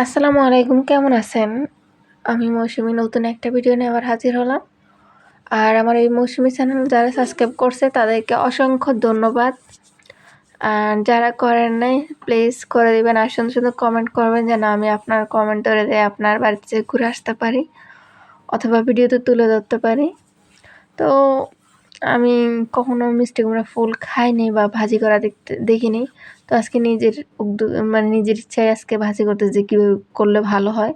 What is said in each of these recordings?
আসসালামু আলাইকুম, কেমন আছেন? আমি মৌসুমী নতুন একটা ভিডিও নিয়ে আবার হাজির হলাম। আর আমার এই মৌসুমী চ্যানেল যারা সাবস্ক্রাইব করছে তাদেরকে অসংখ্য ধন্যবাদ। আর যারা করেন নাই প্লিজ করে দিবেন। আর সুন্দর সুন্দর কমেন্ট করবেন যেন আমি আপনার কমেন্ট ধরে দিয়ে আপনার বাড়িতে যেয়ে ঘুরে আসতে পারি অথবা ভিডিওতে তুলে ধরতে পারি। তো আমি কখনো মিষ্টি কুমড়া ফুল খাইনি বা ভাজি করা দেখিনি। তো আজকে নিজের নিজের ইচ্ছায় আজকে ভাজি করতেছি কীভাবে করলে ভালো হয়।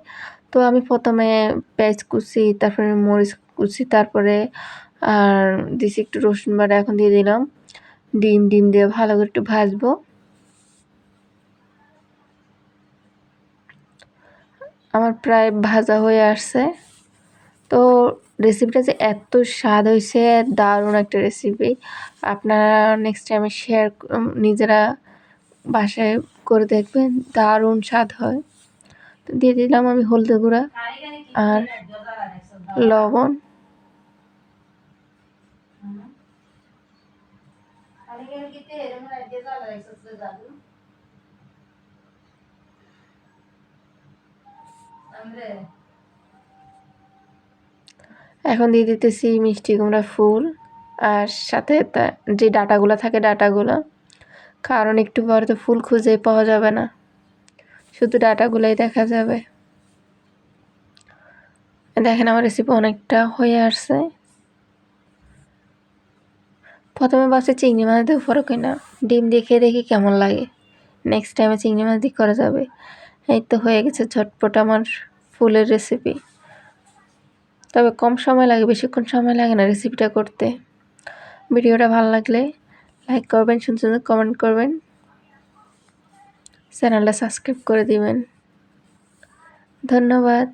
তো আমি প্রথমে পেঁয়াজ কুচি, তারপরে মরিচ কুচি, তারপরে আর দিছি একটু রসুন বাটা, এখন দিয়ে দিলাম ডিম দিয়ে ভালো করে একটু ভাজবো। আমার প্রায় ভাজা হয়ে আসছে। তো রেসিপিটা যে এত স্বাদ হয়েছে, দারুণ একটা রেসিপি। আপনারা নেক্সট টাইমে নিজেরা বাসায় করে দেখবেন, দারুণ স্বাদ হয়। তো দিয়ে দিলাম আমি হলদে গুঁড়া আর লবণ। এখন দিয়ে দিতেছি মিষ্টি কুমড়া ফুল আর সাথে যে ডাটাগুলো থাকে ডাটাগুলো, কারণ একটু পরে তো ফুল খুঁজে পাওয়া যাবে না, শুধু ডাটাগুলোই দেখা যাবে। দেখেন আমার রেসিপি অনেকটা হয়ে আসছে। প্রথমে ভাবছি চিংড়ি মাছ দিয়ে ফরক হয় না, ডিম দিয়ে খেয়ে দেখি কেমন লাগে। নেক্সট টাইমে চিংড়ি মাছ দিয়ে করা যাবে। এই তো হয়ে গেছে ঝটপট আমার ফুলের রেসিপি। তবে কম সময় লাগে, বেশিক্ষণ সময় লাগে না রেসিপিটা করতে। ভিডিওটা ভালো লাগলে লাইক করবেন, সুন্দর সুন্দর কমেন্ট করবেন, চ্যানেলটা সাবস্ক্রাইব করে দিবেন। ধন্যবাদ।